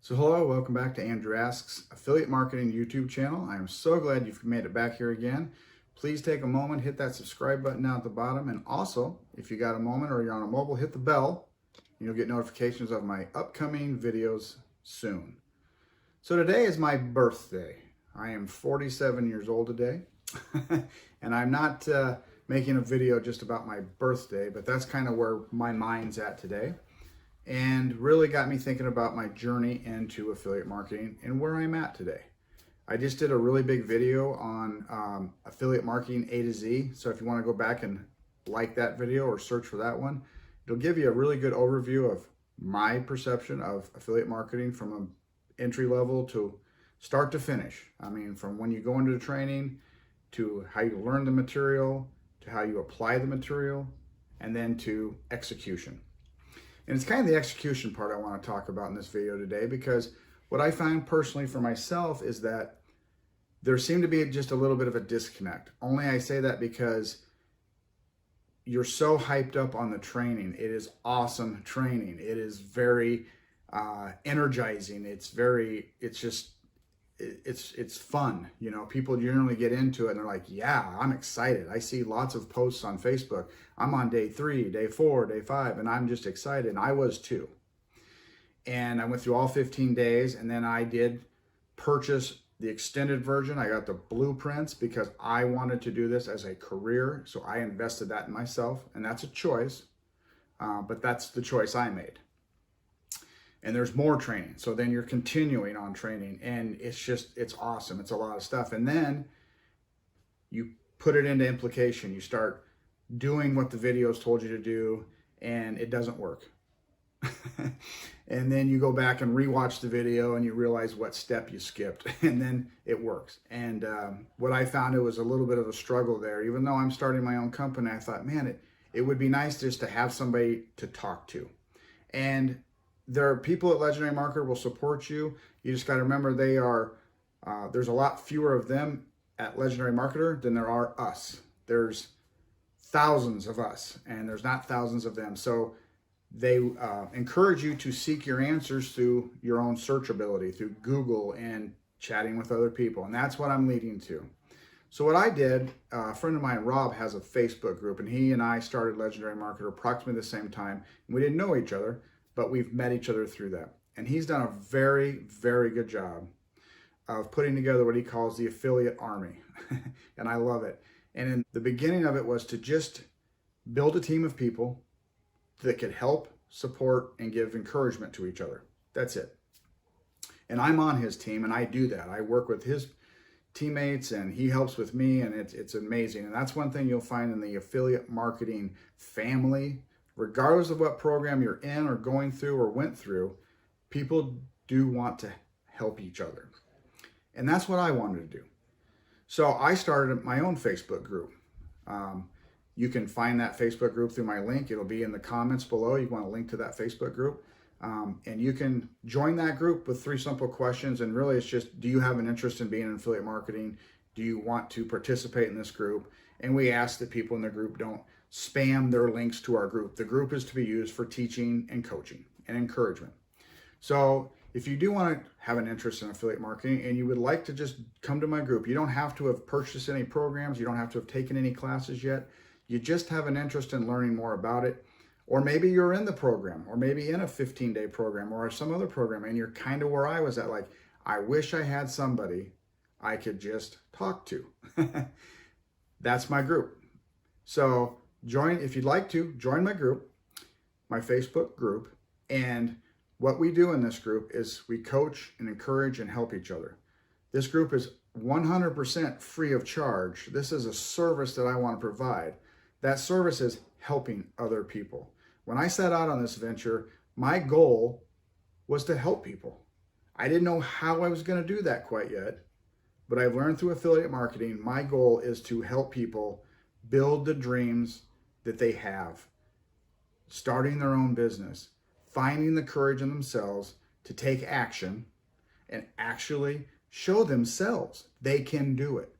So hello, welcome back to Andrew Asks Affiliate Marketing YouTube channel. I am so glad you've made it back here again. Please take a moment, hit that subscribe button down at the bottom, and also, if you got a moment or you're on a mobile, hit the bell. You'll get notifications of my upcoming videos soon. So today is my birthday. I am 47 years old today, and I'm not making a video just about my birthday, but that's kind of where my mind's at today. And really got me thinking about my journey into affiliate marketing and where I'm at today. I just did a really big video on affiliate marketing A to Z. So if you want to go back and like that video or search for that one, it'll give you a really good overview of my perception of affiliate marketing from an entry level to start to finish. I mean, from when you go into the training to how you learn the material, to how you apply the material, and then to execution. And it's kind of the execution part I want to talk about in this video today, because what I find personally for myself is that there seemed to be just a little bit of a disconnect. Only I say that because you're so hyped up on the training. It is awesome training. It is very energizing. It's fun. You know, people generally get into it and they're like, yeah, I'm excited. I see lots of posts on Facebook. I'm on day 3, day 4, day 5, and I'm just excited. And I was too. And I went through all 15 days, and then I did purchase the extended version. I got the blueprints because I wanted to do this as a career. So I invested that in myself, and that's a choice, but that's the choice I made. And there's more training. So then you're continuing on training, and it's awesome. It's a lot of stuff. And then you put it into implication. You start doing what the videos told you to do, and it doesn't work. And then you go back and rewatch the video and you realize what step you skipped, and then it works. And what I found, it was a little bit of a struggle there. Even though I'm starting my own company, I thought, man, it would be nice just to have somebody to talk to. And there are people at Legendary Marketer will support you. You just got to remember there's a lot fewer of them at Legendary Marketer than there are us. There's thousands of us, and there's not thousands of them. So they encourage you to seek your answers through your own search ability, through Google and chatting with other people. And that's what I'm leading to. So what I did, a friend of mine, Rob, has a Facebook group, and he and I started Legendary Marketer approximately the same time. And we didn't know each other, but we've met each other through that. And he's done a very, very good job of putting together what he calls the affiliate army. And I love it. And in the beginning of it was to just build a team of people that could help, support, and give encouragement to each other. That's it. And I'm on his team, and I do that. I work with his teammates, and he helps with me, and it's amazing. And that's one thing you'll find in the affiliate marketing family. Regardless of what program you're in or going through or went through, people do want to help each other. And that's what I wanted to do. So I started my own Facebook group. You can find that Facebook group through my link. It'll be in the comments below. You want to link to that Facebook group. And you can join that group with 3 simple questions. And really it's just, do you have an interest in being in affiliate marketing? Do you want to participate in this group? And we ask that people in the group don't spam their links to our group. The group is to be used for teaching and coaching and encouragement. So if you do want to have an interest in affiliate marketing and you would like to just come to my group, you don't have to have purchased any programs. You don't have to have taken any classes yet. You just have an interest in learning more about it. Or maybe you're in the program, or maybe in a 15-day program or some other program, and you're kind of where I was at, like, I wish I had somebody I could just talk to. That's my group. So if you'd like to, join my group, my Facebook group. And what we do in this group is we coach and encourage and help each other. This group is 100% free of charge. This is a service that I want to provide. That service is helping other people. When I set out on this venture, my goal was to help people. I didn't know how I was going to do that quite yet, but I've learned through affiliate marketing, my goal is to help people build the dreams that they have, starting their own business, finding the courage in themselves to take action and actually show themselves they can do it.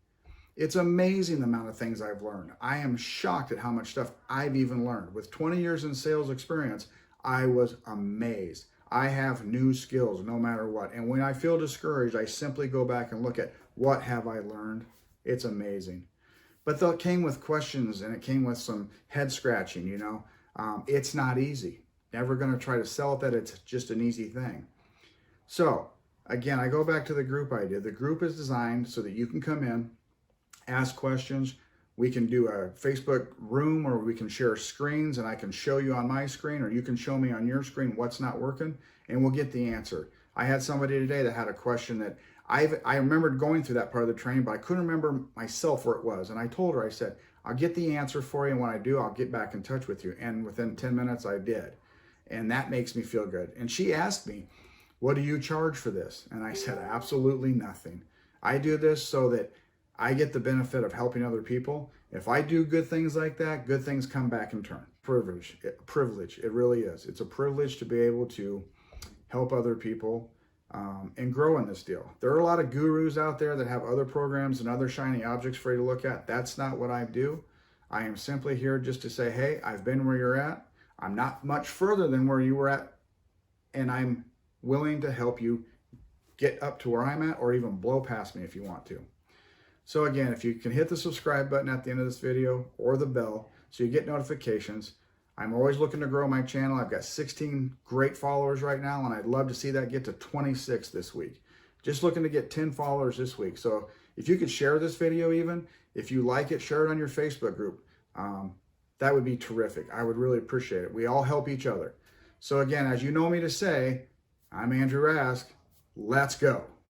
It's amazing the amount of things I've learned. I am shocked at how much stuff I've even learned. With 20 years in sales experience, I was amazed. I have new skills no matter what. And when I feel discouraged, I simply go back and look at what have I learned. It's amazing. But it came with questions and it came with some head scratching, you know. It's not easy. Never going to try to sell it that it's just an easy thing. So again, I go back to the group idea. The group is designed so that you can come in, ask questions. We can do a Facebook room or we can share screens and I can show you on my screen or you can show me on your screen what's not working and we'll get the answer. I had somebody today that had a question that I remembered going through that part of the training, but I couldn't remember myself where it was. And I told her, I said, I'll get the answer for you. And when I do, I'll get back in touch with you. And within 10 minutes, I did. And that makes me feel good. And she asked me, what do you charge for this? And I said, absolutely nothing. I do this so that I get the benefit of helping other people. If I do good things like that, good things come back in turn. Privilege, it really is. It's a privilege to be able to help other people and grow in this deal. There are a lot of gurus out there that have other programs and other shiny objects for you to look at. That's not what I do. I am simply here just to say, hey, I've been where you're at. I'm not much further than where you were at, and I'm willing to help you get up to where I'm at or even blow past me if you want to. So again, if you can hit the subscribe button at the end of this video or the bell so you get notifications. I'm always looking to grow my channel. I've got 16 great followers right now, and I'd love to see that get to 26 this week. Just looking to get 10 followers this week. So if you could share this video even, if you like it, share it on your Facebook group. That would be terrific. I would really appreciate it. We all help each other. So again, as you know me to say, I'm Andrew Rask. Let's go.